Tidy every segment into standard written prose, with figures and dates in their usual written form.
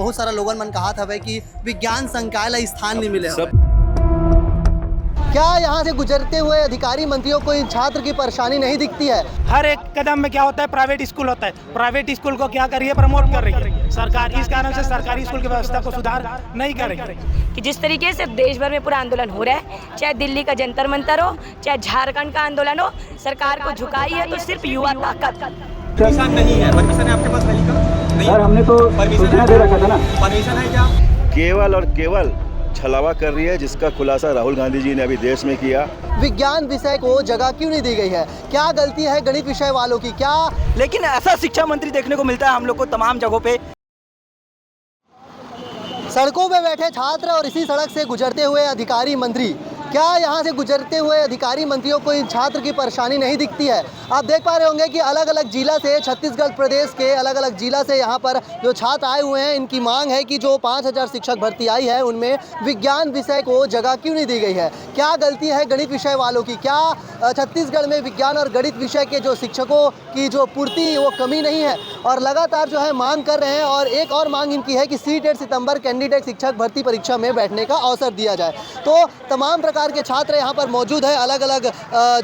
बहुत सारा लोगन मन कहा था कि विज्ञान संकाय ला स्थान नहीं मिले सब क्या यहाँ से गुजरते हुए अधिकारी मंत्रियों को इन छात्र की परेशानी नहीं दिखती है? हर एक कदम में क्या होता है, प्राइवेट स्कूल होता है, प्राइवेट स्कूल को क्या कर रही है, प्रमोट कर रही है सरकार। इस कारण से सरकारी स्कूल की व्यवस्था को सुधार नहीं कर रही है। कि जिस तरीके से देश भर में पूरा आंदोलन हो रहा है, चाहे दिल्ली का जंतर मंतर हो, चाहे झारखंड का आंदोलन हो, सरकार को झुकाई है तो सिर्फ युवा ताकत। परमिशन नहीं है, परमिशन है आपके पास पहले का? नहीं सर हमने तो सूचना दे रखा था ना। परमिशन है क्या? केवल और केवल छलावा कर रही है, जिसका खुलासा राहुल गांधी जी ने अभी देश में किया। विज्ञान विषय को जगह क्यों नहीं दी गई है? क्या गलती है गणित विषय वालों की? क्या लेकिन ऐसा शिक्षा मंत्री देखने को मिलता है हम लोग को तमाम जगहों पे। सड़कों पे बैठे छात्र और इसी सड़क से गुजरते हुए अधिकारी मंत्री, क्या यहाँ से गुजरते हुए अधिकारी मंत्रियों को इन छात्र की परेशानी नहीं दिखती है? आप देख पा रहे होंगे कि अलग अलग जिला से, छत्तीसगढ़ प्रदेश के अलग अलग जिला से यहाँ पर जो छात्र आए हुए हैं, इनकी मांग है कि जो 5000 शिक्षक भर्ती आई है उनमें विज्ञान विषय को जगह क्यों नहीं दी गई है? क्या गलती है गणित विषय वालों की? क्या छत्तीसगढ़ में विज्ञान और गणित विषय के जो शिक्षकों की जो पूर्ति वो कमी नहीं है? और लगातार जो है मांग कर रहे हैं। और एक और मांग इनकी है कि CTET सितंबर कैंडिडेट शिक्षक भर्ती परीक्षा में बैठने का अवसर दिया जाए। तो तमाम प्रकार के छात्र यहाँ पर मौजूद है, अलग अलग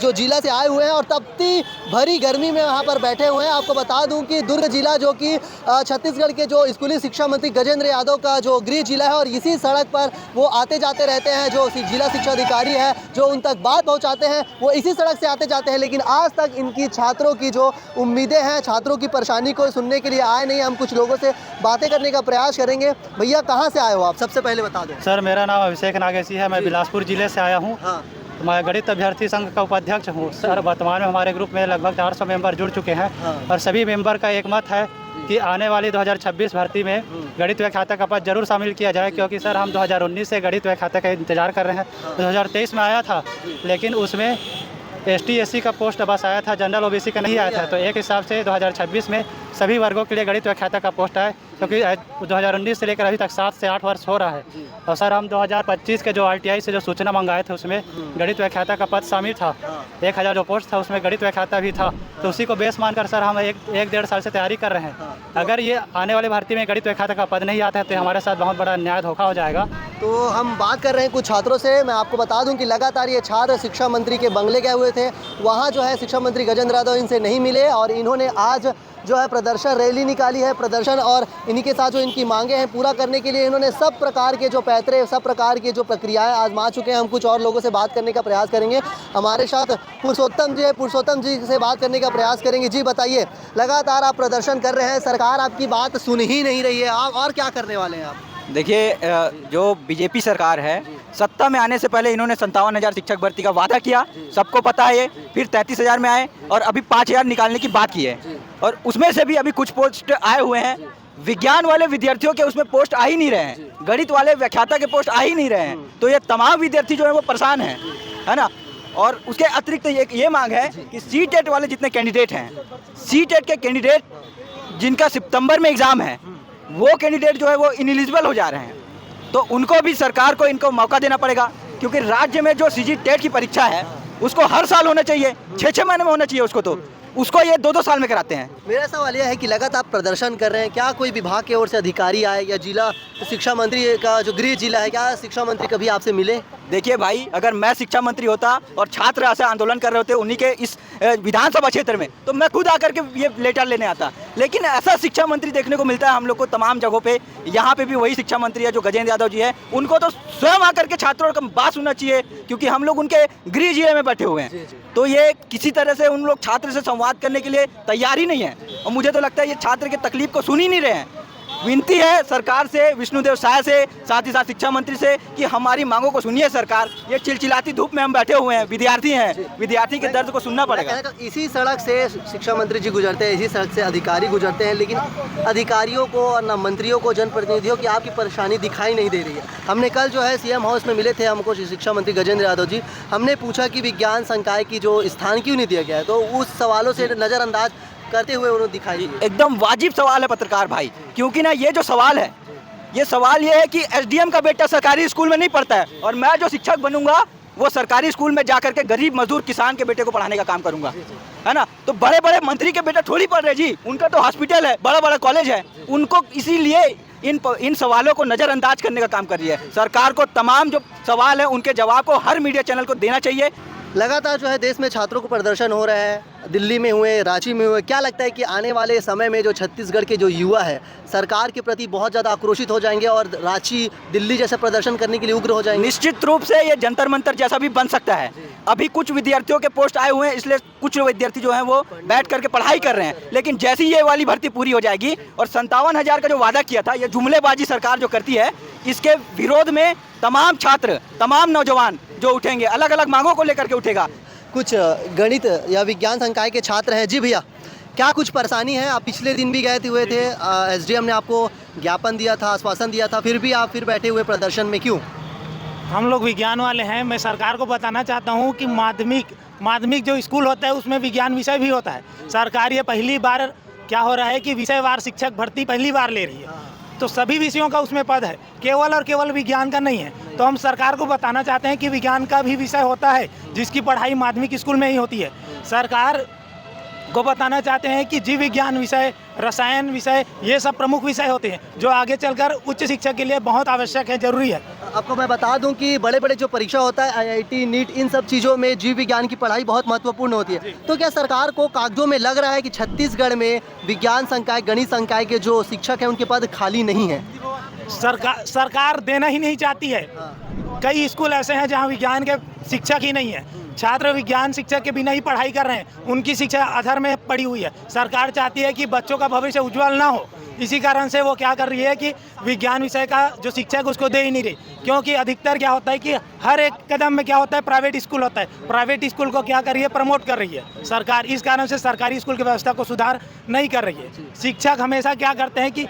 जो जिला से आए हुए हैं और तपती भरी गर्मी में यहाँ पर बैठे हुए हैं। आपको बता दूं कि दुर्ग जिला जो कि छत्तीसगढ़ के जो स्कूली शिक्षा मंत्री गजेंद्र यादव का जो गृह जिला है, और इसी सड़क पर वो आते जाते रहते हैं। जो जिला शिक्षा अधिकारी है जो उन तक बात पहुँचाते हैं, वो इसी सड़क से आते जाते हैं। लेकिन आज तक इनकी छात्रों की जो उम्मीदें हैं, छात्रों की परेशानी को सुनने के लिए आए नहीं। हम कुछ लोगों से बातें करने का प्रयास करेंगे। भैया कहाँ से आए हो आप? सबसे पहले बता दें। सर मेरा नाम अभिषेक नागेशी है, मैं बिलासपुर जिले से आया हूँ। हाँ, मैं गणित अभ्यर्थी संघ का उपाध्यक्ष हूँ। सर वर्तमान में हमारे ग्रुप में लगभग 400 मेंबर जुड़ चुके हैं। हाँ। और सभी मेंबर का एक मत है कि आने वाली 2026 भर्ती में गणित व्याख्याता का पद जरूर शामिल किया जाए, क्योंकि सर हम 2019 से गणित व्याख्याता का इंतजार कर रहे हैं। 2023 में आया था, लेकिन उसमें ST SC का पोस्ट बस आया था, जनरल OBC का नहीं आया था। तो एक हिसाब से 2026 में सभी वर्गों के लिए गणित व्याख्याता का पोस्ट आए, क्योंकि 2019 से लेकर अभी तक 7 से 8 वर्ष हो रहा है। और सर हम 2025 के जो RTI से जो सूचना मंगाए थे उसमें गणित व्याख्याता का पद शामिल था। 1000 जो पोस्ट था उसमें गणित व्याख्याता भी था। तो उसी को बेस मानकर सर हम एक 1.5 साल से तैयारी कर रहे हैं। अगर ये आने वाली भर्ती में गणित व्याख्याता का पद नहीं आता है तो हमारे साथ बहुत बड़ा न्याय धोखा हो जाएगा। तो हम बात कर रहे हैं कुछ छात्रों से। मैं आपको बता दूं कि लगातार ये छात्र शिक्षा मंत्री के बंगले गए हुए थे। वहाँ जो है शिक्षा मंत्री गजेंद्र यादव इनसे नहीं मिले और इन्होंने आज जो है प्रदर्शन रैली निकाली है। प्रदर्शन और इन्हीं के साथ जो इनकी मांगे हैं पूरा करने के लिए इन्होंने सब प्रकार के जो पैतरे, सब प्रकार की जो प्रक्रियाएं आजमा चुके हैं। हम कुछ और लोगों से बात करने का प्रयास करेंगे। हमारे साथ पुरुषोत्तम जी है, पुरुषोत्तम जी से बात करने का प्रयास करेंगे। जी बताइए, लगातार आप प्रदर्शन कर रहे हैं, सरकार आपकी बात सुन ही नहीं रही है, आप और क्या करने वाले हैं आप? देखिए जो बीजेपी सरकार है, सत्ता में आने से पहले इन्होंने 57,000 शिक्षक भर्ती का वादा किया, सबको पता है ये। फिर 33,000 में आए और अभी 5,000 निकालने की बात की है। और उसमें से भी अभी कुछ पोस्ट आए हुए हैं। विज्ञान वाले विद्यार्थियों के उसमें पोस्ट आ ही नहीं रहे हैं, गणित वाले व्याख्याता के पोस्ट आ ही नहीं रहे हैं। तो ये तमाम विद्यार्थी जो है वो परेशान हैं, है ना। और उसके अतिरिक्त ये मांग है कि CTET वाले जितने कैंडिडेट हैं, CTET के कैंडिडेट जिनका सितंबर में एग्ज़ाम है, वो कैंडिडेट जो है वो इनएलिजिबल हो जा रहे हैं। तो उनको भी सरकार को इनको मौका देना पड़ेगा, क्योंकि राज्य में जो CGTET की परीक्षा है उसको हर साल होना चाहिए, 6-6 महीने में होना चाहिए उसको ये 2-2 साल में कराते हैं। मेरा सवाल यह है कि लगातार आप प्रदर्शन कर रहे हैं, क्या कोई विभाग की ओर से अधिकारी आए या जिला शिक्षा मंत्री का जो गृह जिला है, क्या शिक्षा मंत्री कभी आपसे मिले? देखिए भाई, अगर मैं शिक्षा मंत्री होता और छात्र ऐसे आंदोलन कर रहे होते उन्हीं के इस विधानसभा क्षेत्र में, तो मैं खुद आकर के ये लेटर लेने आता। लेकिन ऐसा शिक्षा मंत्री देखने को मिलता है हम लोग को तमाम जगहों पे। यहाँ पे भी वही शिक्षा मंत्री है जो गजेंद्र यादव जी है, उनको तो स्वयं आकर के छात्रों का बात सुनना चाहिए, क्योंकि हम लोग उनके गृह जिले में बैठे हुए हैं। तो ये किसी तरह से उन लोग छात्र से संवाद करने के लिए तैयार ही नहीं है। और मुझे तो लगता है ये छात्र की तकलीफ को सुन ही नहीं रहे हैं। विनती है सरकार से, विष्णुदेव साय से, साथ ही साथ शिक्षा मंत्री से कि हमारी मांगों को सुनिए सरकार। ये चिलचिलाती धूप में हम बैठे हुए हैं, विद्यार्थी हैं, विद्यार्थी के दर्द को सुनना पड़ेगा। इसी सड़क से शिक्षा मंत्री जी गुजरते हैं, इसी सड़क से अधिकारी गुजरते हैं, लेकिन अधिकारियों को और न मंत्रियों को, जनप्रतिनिधियों की आपकी परेशानी दिखाई नहीं दे रही है। हमने कल जो है CM हाउस में मिले थे हमको शिक्षा मंत्री गजेंद्र यादव जी। हमने पूछा कि विज्ञान संकाय की जो स्थान क्यों नहीं दिया गया है, तो उस सवालों से नज़रअंदाज करते हुए उन्होंने दिखाई। एकदम वाजिब सवाल है पत्रकार भाई, क्योंकि ना ये जो सवाल है, ये सवाल ये है कि SDM का बेटा सरकारी स्कूल में नहीं पढ़ता है और मैं जो शिक्षक बनूंगा वो सरकारी स्कूल में जाकर के गरीब मजदूर किसान के बेटे को पढ़ाने का काम करूंगा, है ना। तो बड़े बड़े मंत्री के बेटा थोड़ी पढ़ रहे जी, उनका तो हॉस्पिटल है, बड़ा बड़ा कॉलेज है, उनको इसीलिए इन सवालों को नज़रअंदाज करने का काम कर रही है। सरकार को तमाम जो सवाल है उनके जवाब को हर मीडिया चैनल को देना चाहिए। लगातार जो है देश में छात्रों को प्रदर्शन हो रहा है, दिल्ली में हुए, रांची में हुए। क्या लगता है कि आने वाले समय में जो छत्तीसगढ़ के जो युवा है सरकार के प्रति बहुत ज़्यादा आक्रोशित हो जाएंगे और रांची, दिल्ली जैसे प्रदर्शन करने के लिए उग्र हो जाएंगे? निश्चित रूप से ये जंतर मंतर जैसा भी बन सकता है। अभी कुछ विद्यार्थियों के पोस्ट आए हुए हैं, इसलिए कुछ विद्यार्थी जो हैं वो बैठ करके पढ़ाई कर रहे हैं। लेकिन जैसी ये वाली भर्ती पूरी हो जाएगी और 57,000 का जो वादा किया था, ये जुमलेबाजी सरकार जो करती है, इसके विरोध में तमाम छात्र, तमाम नौजवान जो उठेंगे, अलग अलग मांगों को लेकर के उठेगा। कुछ गणित या विज्ञान संकाय के छात्र हैं। जी भैया, क्या कुछ परेशानी है? आप पिछले दिन भी गए हुए थे, एसडीएम ने आपको ज्ञापन दिया था, आश्वासन दिया था, फिर भी आप फिर बैठे हुए प्रदर्शन में, क्यों? हम लोग विज्ञान वाले हैं। मैं सरकार को बताना चाहता हूं कि माध्यमिक जो स्कूल होता है उसमें विज्ञान विषय भी होता है। सरकार ये पहली बार क्या हो रहा है कि विषयवार शिक्षक भर्ती पहली बार ले रही है, तो सभी विषयों का उसमें पद है, केवल और केवल विज्ञान का नहीं है। तो हम सरकार को बताना चाहते हैं कि विज्ञान का भी विषय होता है जिसकी पढ़ाई माध्यमिक स्कूल में ही होती है। सरकार को बताना चाहते हैं कि जीव विज्ञान विषय, रसायन विषय, ये सब प्रमुख विषय होते हैं जो आगे चलकर उच्च शिक्षा के लिए बहुत आवश्यक है, जरूरी है। आपको मैं बता दूं कि बड़े बड़े जो परीक्षा होता है, आईआईटी, नीट, इन सब चीज़ों में जीव विज्ञान की पढ़ाई बहुत महत्वपूर्ण होती है। तो क्या सरकार को कागजों में लग रहा है कि छत्तीसगढ़ में विज्ञान संकाय, गणित संकाय के जो शिक्षक हैं उनके पद खाली नहीं है? सरकार देना ही नहीं चाहती है। कई स्कूल ऐसे हैं जहाँ विज्ञान के शिक्षक ही नहीं है, छात्र विज्ञान शिक्षक के बिना ही पढ़ाई कर रहे हैं, उनकी शिक्षा अधर में पड़ी हुई है। सरकार चाहती है कि बच्चों का भविष्य उज्जवल ना हो, इसी कारण से वो क्या कर रही है कि विज्ञान विषय का जो शिक्षक उसको दे ही नहीं रही। क्योंकि अधिकतर क्या होता है कि हर एक कदम में क्या होता है, प्राइवेट स्कूल होता है, प्राइवेट स्कूल को क्या कर रही है, प्रमोट कर रही है सरकार। इस कारण से सरकारी स्कूल की व्यवस्था को सुधार नहीं कर रही है। शिक्षक हमेशा क्या करते हैं कि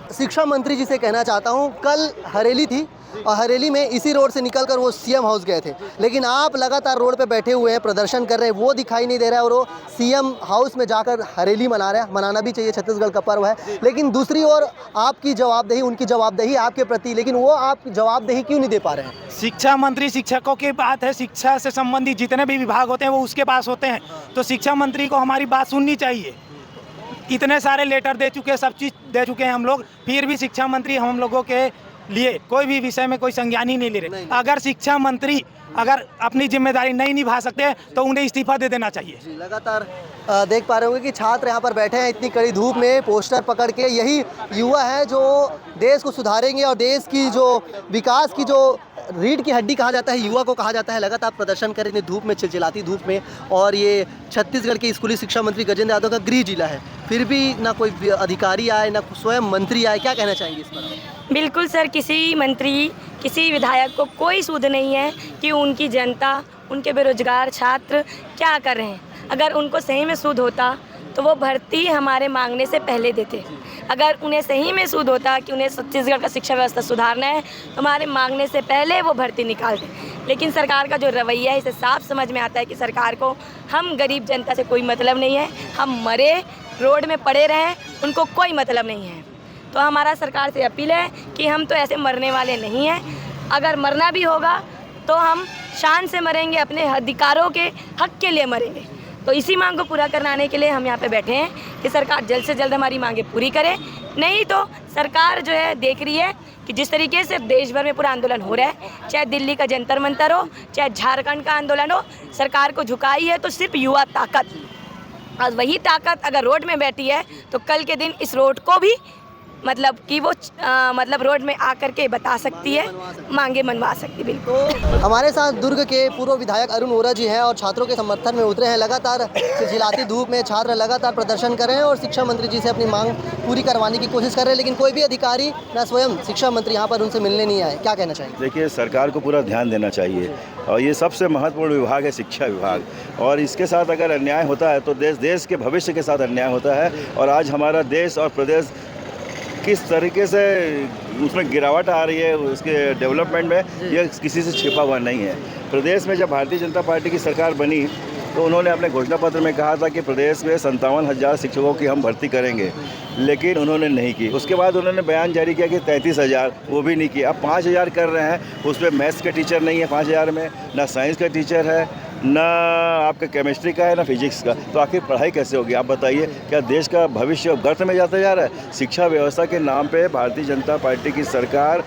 शिक्षा मंत्री जी से कहना चाहता हूँ, कल हरेली थी और हरेली में इसी रोड से निकलकर वो सीएम हाउस गए थे, लेकिन आप लगातार रोड पे बैठे हुए हैं, प्रदर्शन कर रहे हैं, वो दिखाई नहीं दे रहा है और वो सीएम हाउस में जाकर हरेली मना रहे हैं। मनाना भी चाहिए, छत्तीसगढ़ का पर्व है, लेकिन दूसरी ओर आपकी जवाबदेही, उनकी जवाबदेही आपके प्रति, लेकिन वो आप जवाबदेही क्यों नहीं दे पा रहे हैं? शिक्षा मंत्री शिक्षकों की बात है, शिक्षा से संबंधित जितने भी विभाग होते हैं वो उसके पास होते हैं, तो शिक्षा मंत्री को हमारी बात सुननी चाहिए। इतने सारे लेटर दे चुके हैं, सब चीज़ दे चुके हैं हम लोग, फिर भी शिक्षा मंत्री हम लोगों के लिए कोई भी विषय में कोई संज्ञान ही नहीं ले रहे। अगर शिक्षा मंत्री अगर अपनी जिम्मेदारी नहीं निभा सकते तो उन्हें इस्तीफा दे देना चाहिए। जी, लगातार देख पा रहे होंगे कि छात्र यहाँ पर बैठे हैं इतनी कड़ी धूप में, पोस्टर पकड़ के। यही युवा है जो देश को सुधारेंगे और देश की जो विकास की जो रीढ़ की हड्डी कहा जाता है, युवा को कहा जाता है। लगातार प्रदर्शन कर रहे धूप में, चिलचिलाती धूप में, और ये छत्तीसगढ़ के स्कूली शिक्षा मंत्री गजेंद्र यादव का गृह जिला है, फिर भी ना कोई अधिकारी आए, ना स्वयं मंत्री आए। क्या कहना चाहेंगे इस पर? बिल्कुल सर, किसी मंत्री, किसी विधायक को कोई सूद नहीं है कि उनकी जनता, उनके बेरोजगार छात्र क्या कर रहे हैं। अगर उनको सही में सूद होता तो वो भर्ती हमारे मांगने से पहले देते। अगर उन्हें सही में सूद होता कि उन्हें छत्तीसगढ़ का शिक्षा व्यवस्था सुधारना है तो हमारे मांगने से पहले वो भर्ती निकालते। लेकिन सरकार का जो रवैया है, इसे साफ समझ में आता है कि सरकार को हम गरीब जनता से कोई मतलब नहीं है, हम मरे रोड में पड़े रहें, उनको कोई मतलब नहीं है। तो हमारा सरकार से अपील है कि हम तो ऐसे मरने वाले नहीं हैं। अगर मरना भी होगा तो हम शान से मरेंगे, अपने अधिकारों के हक के लिए मरेंगे। तो इसी मांग को पूरा कराने के लिए हम यहाँ पे बैठे हैं कि सरकार जल्द से जल्द हमारी मांगे पूरी करे। नहीं तो सरकार जो है देख रही है कि जिस तरीके से देश भर में पूरा आंदोलन हो रहा है, चाहे दिल्ली का जंतर मंतर हो, चाहे झारखंड का आंदोलन हो, सरकार को झुकाई है तो सिर्फ युवा ताकत। और वही ताकत अगर रोड में बैठी है तो कल के दिन इस रोड को भी मतलब कि वो मतलब रोड में आकर के बता सकती है, मांगे मनवा सकती है। बिल्कुल। हमारे साथ दुर्ग के पूर्व विधायक अरुण वोरा जी हैं और छात्रों के समर्थन में उतरे हैं। लगातार चिलचिलाती धूप में छात्र लगातार प्रदर्शन कर रहे हैं और शिक्षा मंत्री जी से अपनी मांग पूरी करवाने की कोशिश कर रहे हैं, लेकिन कोई भी अधिकारी ना स्वयं शिक्षा मंत्री यहाँ पर उनसे मिलने नहीं आए। क्या कहना चाहेंगे? देखिए, सरकार को पूरा ध्यान देना चाहिए और ये सबसे महत्वपूर्ण विभाग है शिक्षा विभाग, और इसके साथ अगर अन्याय होता है तो देश के भविष्य के साथ अन्याय होता है। और आज हमारा देश और प्रदेश किस तरीके से उसमें गिरावट आ रही है, उसके डेवलपमेंट में, यह किसी से छिपा हुआ नहीं है। प्रदेश में जब भारतीय जनता पार्टी की सरकार बनी तो उन्होंने अपने घोषणा पत्र में कहा था कि प्रदेश में 57,000 शिक्षकों की हम भर्ती करेंगे, लेकिन उन्होंने नहीं की। उसके बाद उन्होंने बयान जारी किया कि 33,000, वो भी नहीं किया। अब 5,000 कर रहे हैं, उसमें मैथ्स के टीचर नहीं है 5,000 में, ना साइंस का टीचर है, ना आपका केमिस्ट्री का है ना फिजिक्स का, तो आखिर पढ़ाई कैसे होगी? आप बताइए, क्या देश का भविष्य गर्त में जाता जा रहा है? शिक्षा व्यवस्था के नाम पे भारतीय जनता पार्टी की सरकार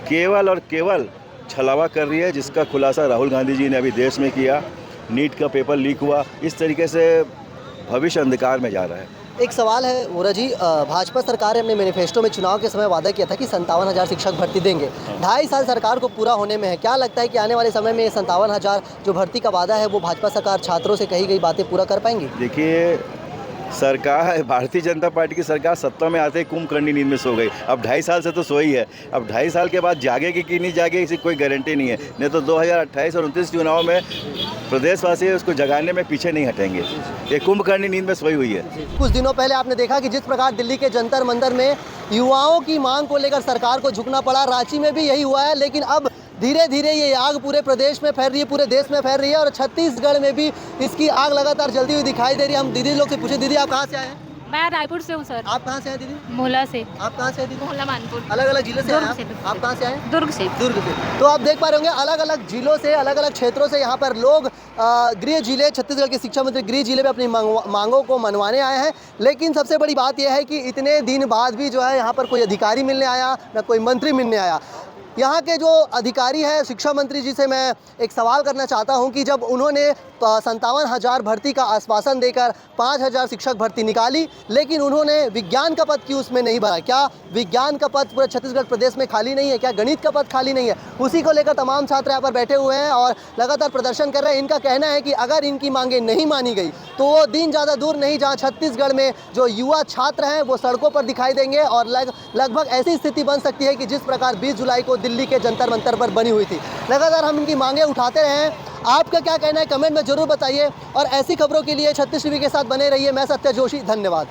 केवल और केवल छलावा कर रही है, जिसका खुलासा राहुल गांधी जी ने अभी देश में किया। नीट का पेपर लीक हुआ, इस तरीके से भविष्य अंधकार में जा रहा है। एक सवाल है वोरा जी, भाजपा सरकार ने अपने मैनिफेस्टो में चुनाव के समय वादा किया था कि 57,000 शिक्षक भर्ती देंगे। 2.5 साल सरकार को पूरा होने में है, क्या लगता है कि आने वाले समय में 57,000 जो भर्ती का वादा है वो भाजपा सरकार छात्रों से कही गई बातें पूरा कर पाएंगी? देखिए, सरकार, भारतीय जनता पार्टी की सरकार सत्ता में आते ही कुंभकर्णी नींद में सो गई। अब 2.5 साल से तो सोई है, अब 2.5 साल के बाद जागेगी कि नहीं जागेगी इसकी कोई गारंटी नहीं है। नहीं तो 2028 और 29 चुनाव में प्रदेशवासी उसको जगाने में पीछे नहीं हटेंगे। ये कुंभकर्णी नींद में सोई हुई है। कुछ दिनों पहले आपने देखा कि जिस प्रकार दिल्ली के जंतर मंतर में युवाओं की मांग को लेकर सरकार को झुकना पड़ा, रांची में भी यही हुआ है। लेकिन अब धीरे धीरे ये आग पूरे प्रदेश में फैल रही है, पूरे देश में फैल रही है और छत्तीसगढ़ में भी इसकी आग लगातार जलती हुई दिखाई दे रही है। हम दीदी लोग से पूछे, दीदी आप कहाँ से आए हैं? मैं रायपुर से हूँ सर। आप कहाँ से आए दीदी? मोहला से। आप कहाँ से आए दीदी? मोहला मानपुर। अलग अलग जिले से आए दुर्ग आप? से। आप कहाँ से आए? दुर्ग से। दुर्ग से। तो आप देख पा रहे होंगे अलग अलग जिलों से, अलग अलग क्षेत्रों से यहाँ पर लोग गृह जिले, छत्तीसगढ़ के शिक्षा मंत्री गृह जिले में अपनी मांगों को मनवाने आए हैं। लेकिन सबसे बड़ी बात यह है कि इतने दिन बाद भी जो है यहाँ पर कोई अधिकारी मिलने आया, ना कोई मंत्री मिलने आया। यहाँ के जो अधिकारी हैं, शिक्षा मंत्री जी से मैं एक सवाल करना चाहता हूँ कि जब उन्होंने 57,000 भर्ती का आश्वासन देकर 5,000 शिक्षक भर्ती निकाली, लेकिन उन्होंने विज्ञान का पद क्यों उसमें नहीं भरा? क्या विज्ञान का पद पूरे छत्तीसगढ़ प्रदेश में खाली नहीं है? क्या गणित का पद खाली नहीं है? उसी को लेकर तमाम छात्र यहाँ पर बैठे हुए हैं और लगातार प्रदर्शन कर रहे हैं। इनका कहना है कि अगर इनकी मांगें नहीं मानी गई तो वो दिन ज़्यादा दूर नहीं जहाँ छत्तीसगढ़ में जो युवा छात्र हैं वो सड़कों पर दिखाई देंगे और लगभग ऐसी स्थिति बन सकती है कि जिस प्रकार 20 जुलाई को दिल्ली के जंतर मंतर पर बनी हुई थी। लगातार हम इनकी मांगें उठाते रहे हैं। आपका क्या कहना है कमेंट में ज़रूर बताइए और ऐसी खबरों के लिए 36 टीवी के साथ बने रहिए। मैं सत्य जोशी, धन्यवाद।